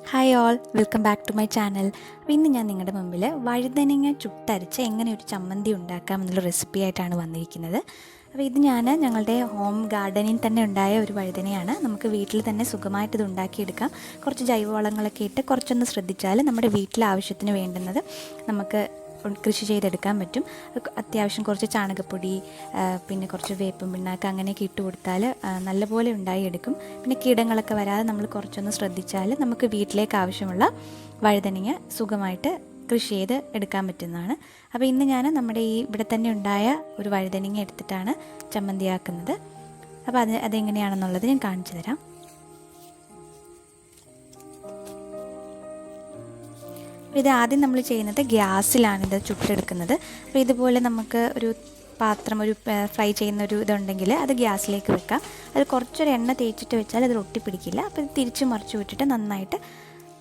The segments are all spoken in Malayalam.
Hi all, welcome back to my channel. അപ്പോൾ ഇന്ന് ഞാൻ നിങ്ങളുടെ മുമ്പിൽ വഴുതനങ്ങ ചുട്ടരച്ച് എങ്ങനെ ഒരു ചമ്മന്തി ഉണ്ടാക്കാം എന്നുള്ള റെസിപ്പി ആയിട്ടാണ് വന്നിരിക്കുന്നത്. അപ്പോൾ ഇത് ഞങ്ങളുടെ ഹോം ഗാർഡനിൽ തന്നെ ഉണ്ടായ ഒരു വഴുതനയാണ്. നമുക്ക് വീട്ടിൽ തന്നെ സുഖമായിട്ട് ഇത് ഉണ്ടാക്കിയെടുക്കാം. കുറച്ച് ജൈവവളങ്ങളൊക്കെ ഇട്ട് കുറച്ചൊന്ന് ശ്രദ്ധിച്ചാൽ നമ്മുടെ വീട്ടിലെ ആവശ്യത്തിന് വേണ്ടുന്നത് നമുക്ക് കൃഷി ചെയ്തെടുക്കാൻ പറ്റും. അത്യാവശ്യം കുറച്ച് ചാണകപ്പൊടി, പിന്നെ കുറച്ച് വേപ്പും പിണ്ണാക്ക് അങ്ങനെയൊക്കെ ഇട്ട് കൊടുത്താൽ നല്ലപോലെ ഉണ്ടായിയെടുക്കും. പിന്നെ കീടങ്ങളൊക്കെ വരാതെ നമ്മൾ കുറച്ചൊന്ന് ശ്രദ്ധിച്ചാൽ നമുക്ക് വീട്ടിലേക്ക് ആവശ്യമുള്ള വഴുതനങ്ങ സുഖമായിട്ട് കൃഷി ചെയ്ത് എടുക്കാൻ പറ്റുന്നതാണ്. അപ്പോൾ ഇന്ന് ഞാൻ നമ്മുടെ ഇവിടെ തന്നെ ഉണ്ടായ ഒരു വഴുതനങ്ങ എടുത്തിട്ടാണ് ചമ്മന്തിയാക്കുന്നത്. അപ്പോൾ അതെങ്ങനെയാണെന്നുള്ളത് ഞാൻ കാണിച്ചു തരാം. ഇത് ആദ്യം നമ്മൾ ചെയ്യുന്നത് ഗ്യാസിലാണിത് ചുട്ടെടുക്കുന്നത്. അപ്പോൾ ഇതുപോലെ നമുക്ക് ഒരു പാത്രം, ഒരു ഫ്രൈ ചെയ്യുന്ന ഒരു ഇതുണ്ടെങ്കിൽ അത് ഗ്യാസിലേക്ക് വെക്കാം. അത് കുറച്ചൊരു എണ്ണ തേച്ചിട്ട് വെച്ചാൽ അത് ഒട്ടിപ്പിടിക്കില്ല. അപ്പോൾ ഇത് തിരിച്ച് മറിച്ച് വിട്ടിട്ട് നന്നായിട്ട്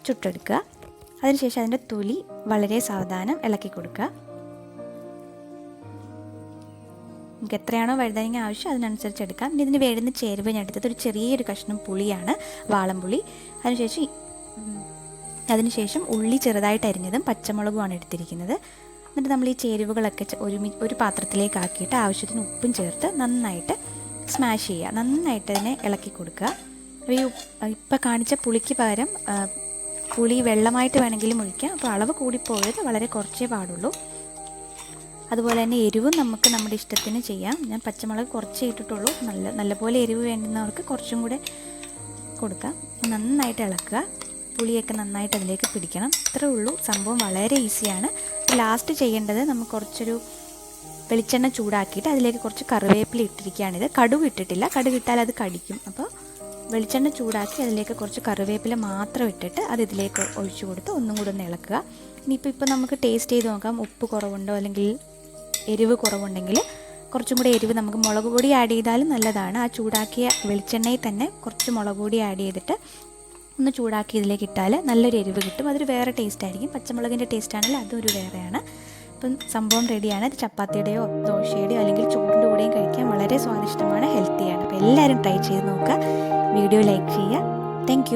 ചുട്ടെടുക്കുക. അതിനുശേഷം അതിൻ്റെ തൊലി വളരെ സാവധാനം ഇളക്കി കൊടുക്കുക. നമുക്ക് എത്രയാണോ വഴുതനങ്ങ ആവശ്യം അതിനനുസരിച്ച് എടുക്കാം. ഇനി ഇതിന് വേണ്ടുന്ന ചേരുവ ഞാൻ എടുത്തത് ഒരു ചെറിയൊരു കഷ്ണം പുളിയാണ്, വാളംപുളി. അതിനുശേഷം ഉള്ളി ചെറുതായിട്ട് അരിഞ്ഞതും പച്ചമുളകുമാണ് എടുത്തിരിക്കുന്നത്. എന്നിട്ട് നമ്മൾ ഈ ചേരുവകളൊക്കെ ഒരു പാത്രത്തിലേക്ക് ആക്കിയിട്ട് ആവശ്യത്തിന് ഉപ്പും ചേർത്ത് നന്നായിട്ട് സ്മാഷ് ചെയ്യുക. നന്നായിട്ട് അതിനെ ഇളക്കി കൊടുക്കുക. ഇപ്പോൾ കാണിച്ച പുളിക്ക് പകരം പുളി വെള്ളമായിട്ട് വേണമെങ്കിലും ഒഴിക്കാം. അപ്പോൾ അളവ് കൂടിപ്പോയത് വളരെ കുറച്ചേ പാടുള്ളൂ. അതുപോലെ തന്നെ എരിവും നമുക്ക് നമ്മുടെ ഇഷ്ടത്തിന് ചെയ്യാം. ഞാൻ പച്ചമുളക് കുറച്ചേ ഇട്ടിട്ടുള്ളൂ. നല്ലപോലെ എരിവ് വേണ്ടുന്നവർക്ക് കുറച്ചും കൂടെ കൊടുക്കാം. നന്നായിട്ട് ഇളക്കുക. പുളിയൊക്കെ നന്നായിട്ട് അതിലേക്ക് പിടിക്കണം. ഇത്രേ ഉള്ളൂ. സംഭവം വളരെ ഈസിയാണ്. ലാസ്റ്റ് ചെയ്യേണ്ടത് നമുക്ക് കുറച്ചൊരു വെളിച്ചെണ്ണ ചൂടാക്കിയിട്ട് അതിലേക്ക് കുറച്ച് കറിവേപ്പില ഇട്ടിരിക്കുകയാണിത്. കടുക് ഇട്ടിട്ടില്ല, കടുക് ഇട്ടാൽ അത് കടിക്കും. അപ്പോൾ വെളിച്ചെണ്ണ ചൂടാക്കി അതിലേക്ക് കുറച്ച് കറിവേപ്പില മാത്രം ഇട്ടിട്ട് അത് ഇതിലേക്ക് ഒഴിച്ചു കൊടുത്ത് ഒന്നും കൂടെ ഒന്ന് ഇളക്കുക. ഇനിയിപ്പോൾ നമുക്ക് ടേസ്റ്റ് ചെയ്ത് നോക്കാം. ഉപ്പ് കുറവുണ്ടോ അല്ലെങ്കിൽ എരിവ് കുറവുണ്ടെങ്കിൽ കുറച്ചും കൂടെ എരിവ് നമുക്ക് മുളക് പൊടി ആഡ് ചെയ്താലും നല്ലതാണ്. ആ ചൂടാക്കിയ വെളിച്ചെണ്ണയിൽ തന്നെ കുറച്ച് മുളക് പൊടി ആഡ് ചെയ്തിട്ട് ഒന്ന് ചൂടാക്കി ഇതിലേക്ക് ഇട്ടാൽ നല്ലൊരു എരിവ് കിട്ടും. അതൊരു വേറെ ടേസ്റ്റ് ആയിരിക്കും. പച്ചമുളകിൻ്റെ ടേസ്റ്റ് ആണെങ്കിൽ അതൊരു വേറെയാണ്. അപ്പം സംഭവം റെഡിയാണ്. ഇത് ചപ്പാത്തിയുടെയോ ദോശയുടെയോ അല്ലെങ്കിൽ ചോറിൻ്റെ കൂടെയും കഴിക്കാൻ വളരെ സ്വാദിഷ്ടമാണ്, ഹെൽത്തിയാണ്. അപ്പോൾ എല്ലാവരും ട്രൈ ചെയ്ത് നോക്കുക. വീഡിയോ ലൈക്ക് ചെയ്യുക. താങ്ക്